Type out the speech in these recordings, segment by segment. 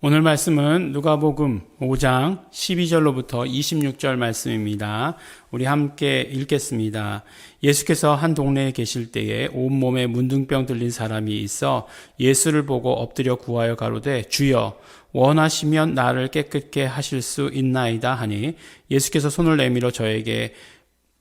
오늘 말씀은 누가복음 5장 12절로부터 26절 말씀입니다. 우리 함께 읽겠습니다. 예수께서 한 동네에 계실 때에 온몸에 문둥병 들린 사람이 있어 예수를 보고 엎드려 구하여 가로되 주여 원하시면 나를 깨끗게 하실 수 있나이다 하니 예수께서 손을 내밀어 저에게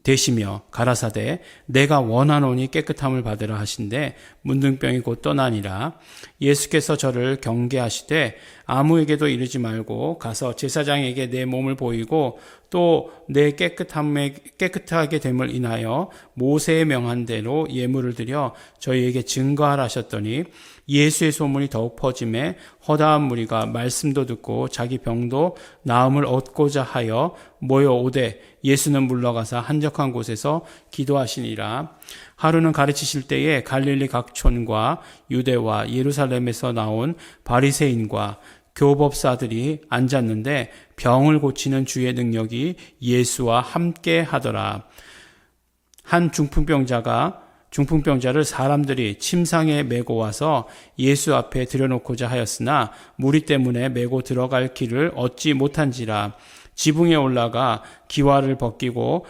대시며 가라사대 내가 원하노니 깨끗함을 받으라 하신대 문둥병이 곧 떠나니라. 예수께서 저를 경계하시되 아무에게도 이르지 말고 가서 제사장에게 내 몸을 보이고 또 내 깨끗하게 됨을 인하여 모세의 명한 대로 예물을 드려 저희에게 증거하라 하셨더니 예수의 소문이 더욱 퍼짐에 허다한 무리가 말씀도 듣고 자기 병도 나음을 얻고자 하여 모여오되 예수는 물러가사 한적한 곳에서 기도하시니라. 하루는 가르치실 때에 갈릴리 각촌과 유대와 예루살렘에서 나온 바리새인과 교법사들이 앉았는데 병을 고치는 주의 능력이 예수와 함께 하더라. 한 중풍병자를 사람들이 침상에 메고 와서 예수 앞에 들여놓고자 하였으나 무리 때문에 메고 들어갈 길을 얻지 못한지라. 지붕에 올라가 기와를 벗기고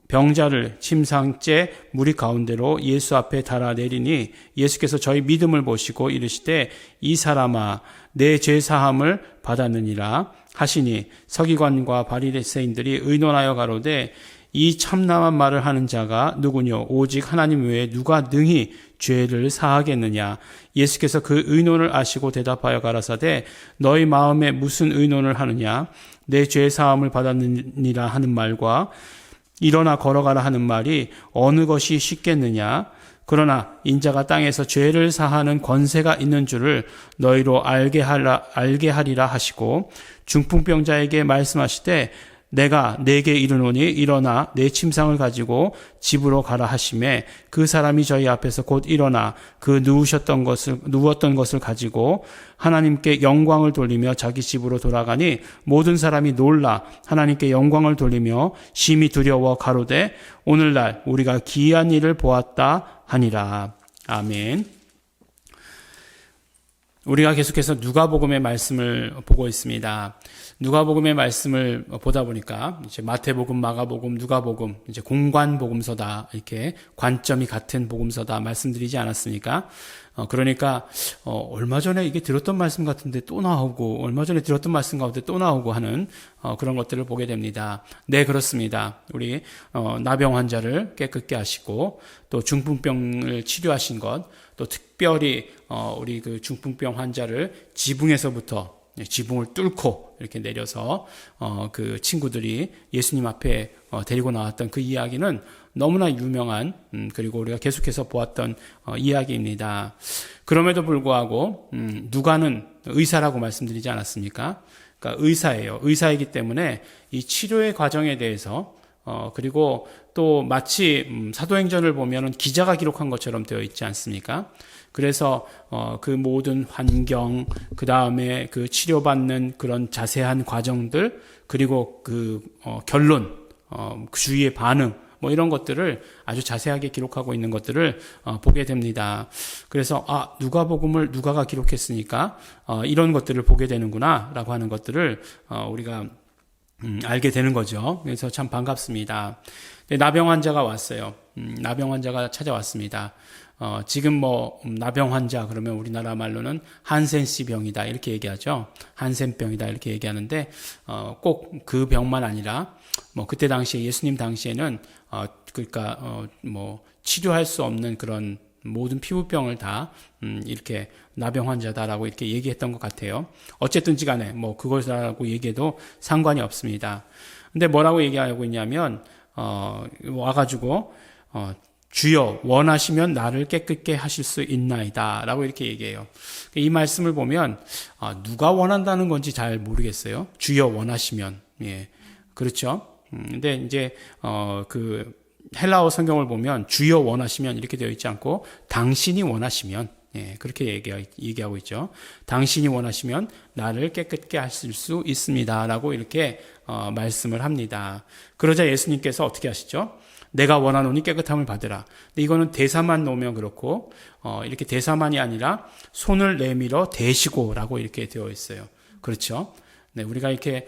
병자를 침상째 무리 가운데로 예수 앞에 달아내리니 예수께서 저희 믿음을 보시고 이르시되 이 사람아 내 죄 사함을 받았느니라 하시니 서기관과 바리새인들이 의논하여 가로되 이 참남한 말을 하는 자가 누구뇨 오직 하나님 외에 누가 능히 죄를 사하겠느냐. 예수께서 그 의논을 아시고 대답하여 가라사대 너희 마음에 무슨 의논을 하느냐. 내 죄 사함을 받았느니라 하는 말과 일어나 걸어가라 하는 말이 어느 것이 쉽겠느냐. 그러나 인자가 땅에서 죄를 사하는 권세가 있는 줄을 너희로 알게 하리라 하시고 중풍병자에게 말씀하시되 내가 내게 이르노니 일어나 내 침상을 가지고 집으로 가라 하시매 그 사람이 저희 앞에서 곧 일어나 그 누웠던 것을 가지고 하나님께 영광을 돌리며 자기 집으로 돌아가니 모든 사람이 놀라 하나님께 영광을 돌리며 심히 두려워 가로되 오늘날 우리가 기이한 일을 보았다 하니라. 아멘. 우리가 계속해서 누가복음의 말씀을 보고 있습니다. 누가복음의 말씀을 보다 보니까 이제 마태복음, 마가복음, 누가복음 이제 공관복음서다 이렇게 관점이 같은 복음서다 말씀드리지 않았습니까? 그러니까 얼마 전에 이게 들었던 말씀 같은데 또 나오고 얼마 전에 들었던 말씀 가운데 또 나오고 하는 그런 것들을 보게 됩니다. 네, 그렇습니다. 우리 나병 환자를 깨끗게 하시고 또 중풍병을 치료하신 것, 또 특별히 우리 그 중풍병 환자를 지붕에서부터 지붕을 뚫고 이렇게 내려서 그 친구들이 예수님 앞에 데리고 나왔던 그 이야기는 너무나 유명한 그리고 우리가 계속해서 보았던 이야기입니다. 그럼에도 불구하고 누가는 의사라고 말씀드리지 않았습니까? 그러니까 의사예요. 의사이기 때문에 이 치료의 과정에 대해서 그리고 또 마치 사도행전을 보면은 기자가 기록한 것처럼 되어 있지 않습니까? 그래서 그 모든 환경, 그 다음에 그 치료받는 그런 자세한 과정들, 그리고 그 결론, 그 주위의 반응, 뭐 이런 것들을 아주 자세하게 기록하고 있는 것들을 보게 됩니다. 그래서 누가복음을 누가가 기록했으니까 이런 것들을 보게 되는구나라고 하는 것들을 우리가 알게 되는 거죠. 그래서 참 반갑습니다. 나병 환자가 왔어요. 나병 환자가 찾아왔습니다. 지금 나병 환자 그러면 우리나라 말로는 한센씨 병이다 이렇게 얘기하죠. 한센병이다 이렇게 얘기하는데 꼭 그 병만 아니라 그때 당시에 예수님 당시에는 그러니까 치료할 수 없는 그런 모든 피부병을 다 이렇게 나병 환자다라고 이렇게 얘기했던 것 같아요. 어쨌든지 간에 그것이라고 얘기해도 상관이 없습니다. 근데 뭐라고 얘기하고 있냐면 와가지고 주여 원하시면 나를 깨끗게 하실 수 있나이다 라고 이렇게 얘기해요. 이 말씀을 보면 누가 원한다는 건지 잘 모르겠어요. 주여 원하시면. 예, 그렇죠. 근데 이제 그 헬라어 성경을 보면 주여 원하시면 이렇게 되어 있지 않고 당신이 원하시면, 예, 그렇게 얘기하고 있죠. 당신이 원하시면 나를 깨끗게 하실 수 있습니다 라고 이렇게 말씀을 합니다. 그러자 예수님께서 어떻게 하시죠? 내가 원하노니 깨끗함을 받으라. 근데 이거는 대사만 놓으면 그렇고 이렇게 대사만이 아니라 손을 내밀어 대시고라고 이렇게 되어 있어요. 그렇죠? 네, 우리가 이렇게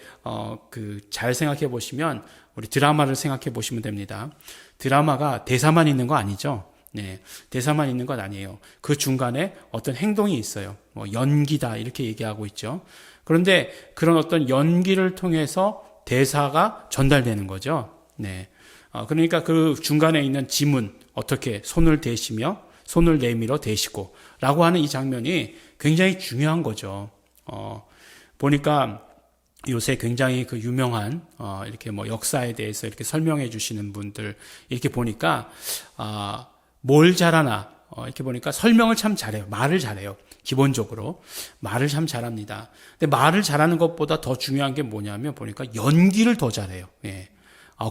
잘 생각해 보시면 우리 드라마를 생각해 보시면 됩니다. 드라마가 대사만 있는 거 아니죠? 네, 대사만 있는 건 아니에요. 그 중간에 어떤 행동이 있어요. 뭐 연기다 이렇게 얘기하고 있죠. 그런데 그런 어떤 연기를 통해서 대사가 전달되는 거죠. 네, 그러니까 그 중간에 있는 지문 어떻게 손을 대시며 손을 내밀어 대시고 라고 하는 이 장면이 굉장히 중요한 거죠. 보니까 요새 굉장히 그 유명한 이렇게 뭐 역사에 대해서 이렇게 설명해 주시는 분들 이렇게 보니까 뭘 잘하나 이렇게 보니까 설명을 참 잘해요. 말을 잘해요. 기본적으로 말을 참 잘합니다. 근데 말을 잘하는 것보다 더 중요한 게 뭐냐면 보니까 연기를 더 잘해요. 예.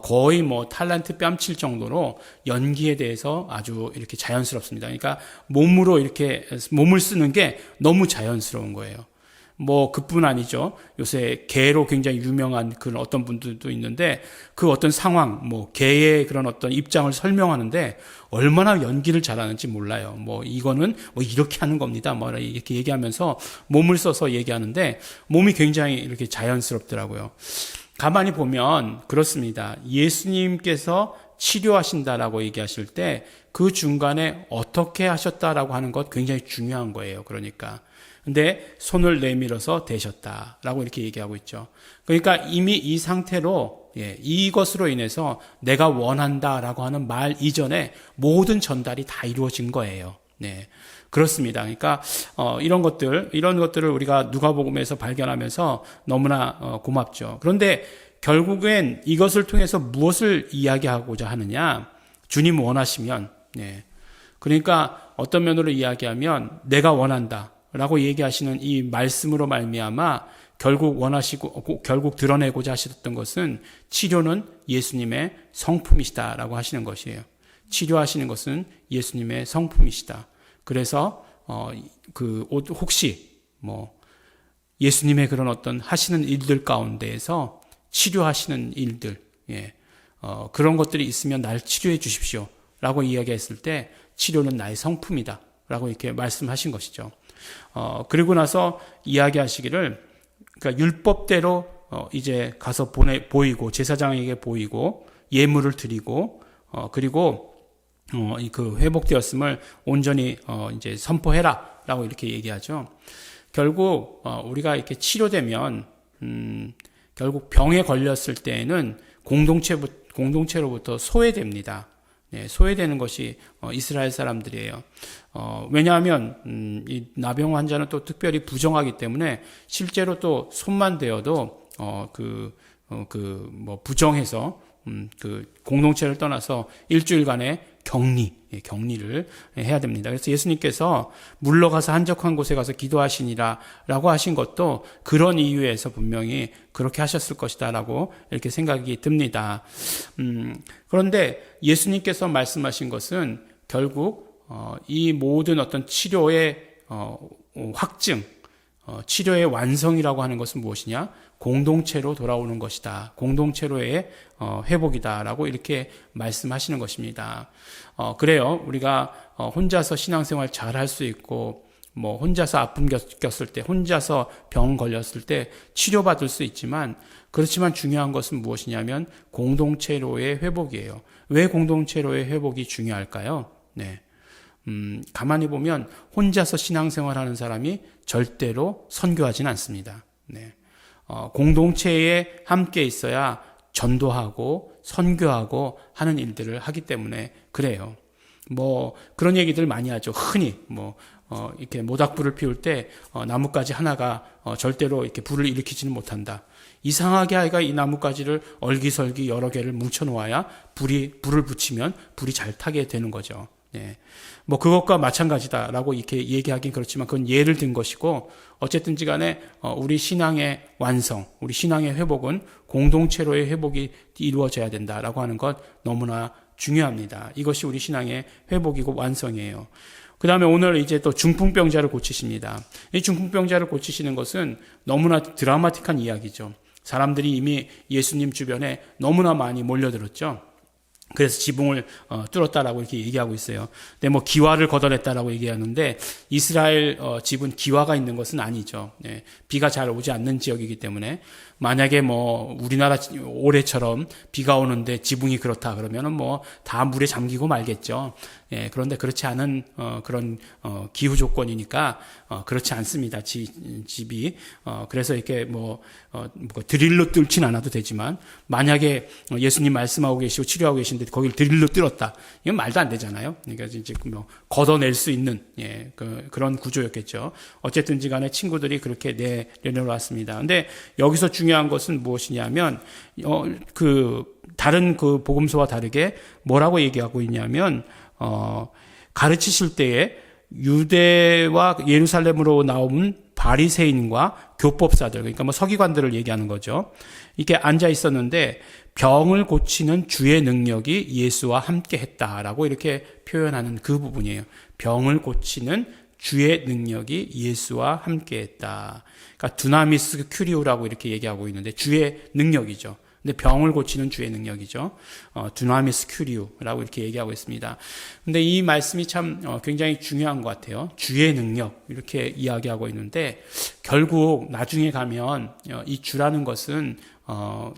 거의 뭐 탤런트 뺨칠 정도로 연기에 대해서 아주 이렇게 자연스럽습니다. 그러니까 몸으로 이렇게 몸을 쓰는 게 너무 자연스러운 거예요. 뭐 그뿐 아니죠. 요새 개로 굉장히 유명한 그런 어떤 분들도 있는데 그 어떤 상황, 뭐 개의 그런 어떤 입장을 설명하는데 얼마나 연기를 잘하는지 몰라요. 뭐 이거는 뭐 이렇게 하는 겁니다. 뭐 이렇게 얘기하면서 몸을 써서 얘기하는데 몸이 굉장히 이렇게 자연스럽더라고요. 가만히 보면 그렇습니다. 예수님께서 치료하신다라고 얘기하실 때 그 중간에 어떻게 하셨다라고 하는 것 굉장히 중요한 거예요. 그러니까. 근데 손을 내밀어서 대셨다라고 이렇게 얘기하고 있죠. 그러니까 이미 이 상태로 이것으로 인해서 내가 원한다라고 하는 말 이전에 모든 전달이 다 이루어진 거예요. 네. 그렇습니다. 그러니까 이런 것들을 우리가 누가복음에서 발견하면서 너무나 고맙죠. 그런데 결국엔 이것을 통해서 무엇을 이야기하고자 하느냐? 주님 원하시면 그러니까 어떤 면으로 이야기하면 내가 원한다. 라고 얘기하시는 이 말씀으로 말미암아 결국 드러내고자 하셨던 것은 치료는 예수님의 성품이시다라고 하시는 것이에요. 치료하시는 것은 예수님의 성품이시다. 그래서 혹시 뭐 예수님의 그런 어떤 하시는 일들 가운데에서 치료하시는 일들, 그런 것들이 있으면 날 치료해 주십시오라고 이야기했을 때 치료는 나의 성품이다라고 이렇게 말씀하신 것이죠. 그리고 나서 이야기하시기를, 그러니까 율법대로 이제 가서 보이고 제사장에게 보이고 예물을 드리고 그리고 그 회복되었음을 온전히 이제 선포해라라고 이렇게 얘기하죠. 결국 우리가 이렇게 치료되면 결국 병에 걸렸을 때에는 공동체로부터 소외됩니다. 네, 소외되는 것이 이스라엘 사람들이에요. 왜냐하면 이 나병 환자는 또 특별히 부정하기 때문에 실제로 또 손만 대어도 부정해서 그 공동체를 떠나서 일주일간의 격리를 해야 됩니다. 그래서 예수님께서 물러가서 한적한 곳에 가서 기도하시니라라고 하신 것도 그런 이유에서 분명히 그렇게 하셨을 것이다라고 이렇게 생각이 듭니다. 그런데 예수님께서 말씀하신 것은 결국 이 모든 어떤 치료의 확증, 치료의 완성이라고 하는 것은 무엇이냐? 공동체로 돌아오는 것이다. 공동체로의 회복이다라고 이렇게 말씀하시는 것입니다. 그래요. 우리가 혼자서 신앙생활 잘 할 수 있고 뭐 혼자서 아픔 겪었을 때, 혼자서 병 걸렸을 때 치료받을 수 있지만, 그렇지만 중요한 것은 무엇이냐면 공동체로의 회복이에요. 왜 공동체로의 회복이 중요할까요? 네. 가만히 보면 혼자서 신앙생활하는 사람이 절대로 선교하지는 않습니다. 네. 공동체에 함께 있어야 전도하고 선교하고 하는 일들을 하기 때문에 그래요. 뭐 그런 얘기들 많이 하죠. 흔히 이렇게 모닥불을 피울 때 나뭇가지 하나가 절대로 이렇게 불을 일으키지는 못한다. 이상하게 아이가 이 나뭇가지를 얼기설기 여러 개를 뭉쳐 놓아야 불을 붙이면 불이 잘 타게 되는 거죠. 네. 뭐 그것과 마찬가지다라고 이렇게 얘기하긴 그렇지만 그건 예를 든 것이고, 어쨌든지 간에 우리 신앙의 완성, 우리 신앙의 회복은 공동체로의 회복이 이루어져야 된다라고 하는 것 너무나 중요합니다. 이것이 우리 신앙의 회복이고 완성이에요. 그 다음에 오늘 이제 또 중풍병자를 고치십니다. 이 중풍병자를 고치시는 것은 너무나 드라마틱한 이야기죠. 사람들이 이미 예수님 주변에 너무나 많이 몰려들었죠. 그래서 지붕을 뚫었다라고 이렇게 얘기하고 있어요. 근데 뭐 기와를 걷어냈다라고 얘기하는데 이스라엘 집은 기와가 있는 것은 아니죠. 예, 비가 잘 오지 않는 지역이기 때문에 만약에 뭐 우리나라 올해처럼 비가 오는데 지붕이 그렇다 그러면은 뭐 다 물에 잠기고 말겠죠. 예, 그런데 그렇지 않은 그런 기후 조건이니까 그렇지 않습니다. 집이 그래서 이렇게 뭐 드릴로 뚫진 않아도 되지만 만약에 예수님 말씀하고 계시고 치료하고 계신데 거기를 드릴로 뚫었다. 이건 말도 안 되잖아요. 그러니까 이제 뭐 걷어낼 수 있는 그런 구조였겠죠. 어쨌든지 간에 친구들이 그렇게 내려놨습니다. 근데 여기서 중요한 것은 무엇이냐면 다른 그 복음서와 다르게 뭐라고 얘기하고 있냐면 가르치실 때에 유대와 예루살렘으로 나온 바리새인과 교법사들, 그러니까 뭐 서기관들을 얘기하는 거죠. 이렇게 앉아 있었는데 병을 고치는 주의 능력이 예수와 함께 했다라고 이렇게 표현하는 그 부분이에요. 병을 고치는 주의 능력이 예수와 함께 했다. 그러니까 두나미스 큐리오라고 이렇게 얘기하고 있는데 주의 능력이죠. 근데 병을 고치는 주의 능력이죠. 두나미스 큐리오라고 이렇게 얘기하고 있습니다. 근데 이 말씀이 참 굉장히 중요한 것 같아요. 주의 능력 이렇게 이야기하고 있는데 결국 나중에 가면 이 주라는 것은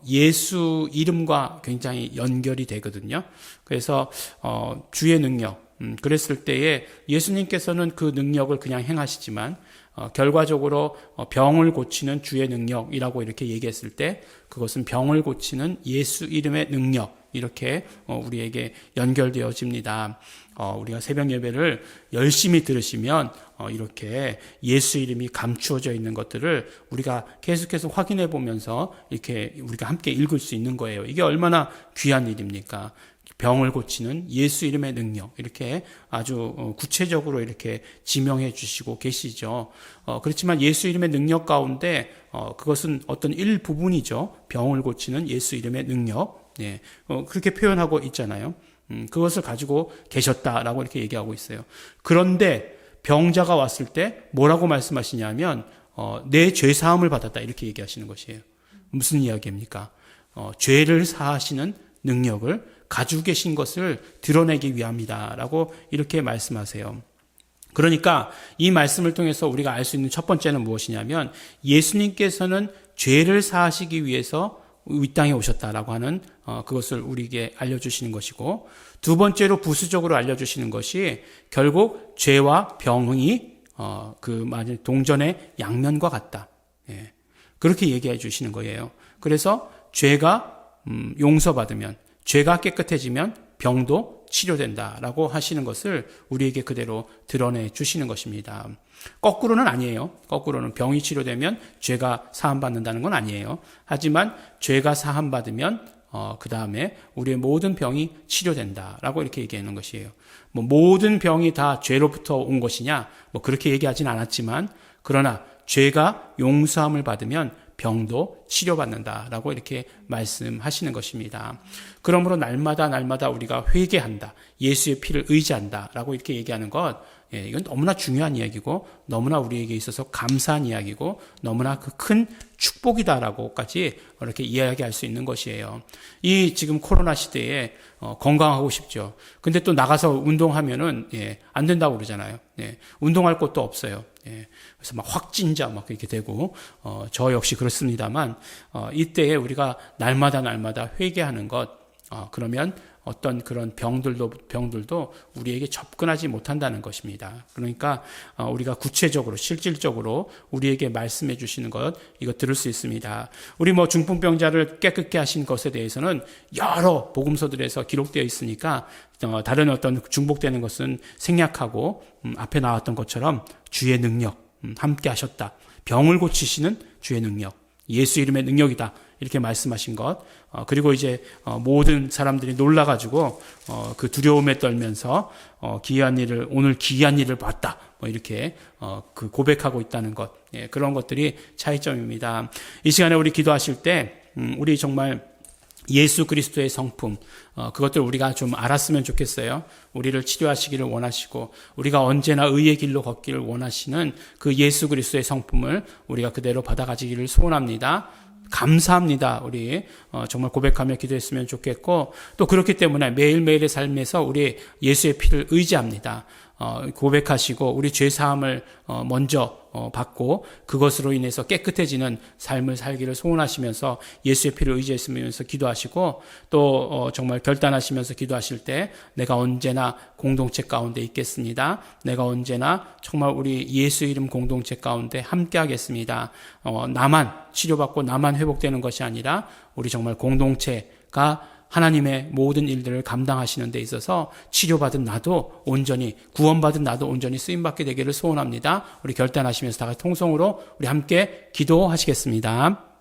예수 이름과 굉장히 연결이 되거든요. 그래서 주의 능력 그랬을 때에 예수님께서는 그 능력을 그냥 행하시지만 결과적으로 병을 고치는 주의 능력이라고 이렇게 얘기했을 때 그것은 병을 고치는 예수 이름의 능력 이렇게 우리에게 연결되어집니다. 우리가 새벽 예배를 열심히 들으시면 이렇게 예수 이름이 감추어져 있는 것들을 우리가 계속해서 확인해 보면서 이렇게 우리가 함께 읽을 수 있는 거예요. 이게 얼마나 귀한 일입니까? 병을 고치는 예수 이름의 능력 이렇게 아주 구체적으로 이렇게 지명해 주시고 계시죠. 그렇지만 예수 이름의 능력 가운데 그것은 어떤 일부분이죠. 병을 고치는 예수 이름의 능력 그렇게 표현하고 있잖아요. 그것을 가지고 계셨다라고 이렇게 얘기하고 있어요. 그런데 병자가 왔을 때 뭐라고 말씀하시냐면 내 죄 사함을 받았다 이렇게 얘기하시는 것이에요. 무슨 이야기입니까? 죄를 사하시는 능력을 가지고 계신 것을 드러내기 위함이다라고 이렇게 말씀하세요. 그러니까 이 말씀을 통해서 우리가 알 수 있는 첫 번째는 무엇이냐면 예수님께서는 죄를 사하시기 위해서 이 땅에 오셨다라고 하는 그것을 우리에게 알려주시는 것이고 두 번째로 부수적으로 알려주시는 것이 결국 죄와 병이 동전의 양면과 같다. 그렇게 얘기해 주시는 거예요. 그래서 죄가 용서받으면 죄가 깨끗해지면 병도 치료된다라고 하시는 것을 우리에게 그대로 드러내 주시는 것입니다. 거꾸로는 아니에요. 거꾸로는 병이 치료되면 죄가 사함받는다는 건 아니에요. 하지만 죄가 사함받으면 그 다음에 우리의 모든 병이 치료된다라고 이렇게 얘기하는 것이에요. 뭐 모든 병이 다 죄로부터 온 것이냐? 뭐 그렇게 얘기하진 않았지만 그러나 죄가 용서함을 받으면 병도 치료받는다라고 이렇게 말씀하시는 것입니다. 그러므로 날마다 우리가 회개한다. 예수의 피를 의지한다라고 이렇게 얘기하는 것, 이건 너무나 중요한 이야기고 너무나 우리에게 있어서 감사한 이야기고 너무나 그 큰 축복이다라고까지 이렇게 이야기할 수 있는 것이에요. 이 지금 코로나 시대에 건강하고 싶죠. 근데 또 나가서 운동하면은 안 된다고 그러잖아요. 운동할 곳도 없어요. 그래서 막 확진자 막 이렇게 되고 저 역시 그렇습니다만 이때에 우리가 날마다 회개하는 것 그러면 어떤 그런 병들도 우리에게 접근하지 못한다는 것입니다. 그러니까 우리가 구체적으로 실질적으로 우리에게 말씀해 주시는 것 이거 들을 수 있습니다. 우리 뭐 중풍병자를 깨끗게 하신 것에 대해서는 여러 복음서들에서 기록되어 있으니까 다른 어떤 중복되는 것은 생략하고 앞에 나왔던 것처럼 주의 능력 함께 하셨다. 병을 고치시는 주의 능력 예수 이름의 능력이다. 이렇게 말씀하신 것 그리고 이제 모든 사람들이 놀라가지고 그 두려움에 떨면서 오늘 귀한 일을 봤다. 뭐 이렇게 그 고백하고 있다는 것 그런 것들이 차이점입니다. 이 시간에 우리 기도하실 때 우리 정말 예수 그리스도의 성품 그것들 우리가 좀 알았으면 좋겠어요. 우리를 치료하시기를 원하시고 우리가 언제나 의의 길로 걷기를 원하시는 그 예수 그리스도의 성품을 우리가 그대로 받아가지기를 소원합니다. 감사합니다. 우리 정말 고백하며 기도했으면 좋겠고, 또 그렇기 때문에 매일매일의 삶에서 우리 예수의 피를 의지합니다. 고백하시고 우리 죄 사함을 먼저 받고 그것으로 인해서 깨끗해지는 삶을 살기를 소원하시면서 예수의 피를 의지했으면서 기도하시고, 또 정말 결단하시면서 기도하실 때 내가 언제나 공동체 가운데 있겠습니다. 내가 언제나 정말 우리 예수 이름 공동체 가운데 함께 하겠습니다. 나만 치료받고 나만 회복되는 것이 아니라 우리 정말 공동체가 하나님의 모든 일들을 감당하시는 데 있어서 치료받은 나도 온전히, 구원받은 나도 온전히 쓰임받게 되기를 소원합니다. 우리 결단하시면서 다 같이 통성으로 우리 함께 기도하시겠습니다.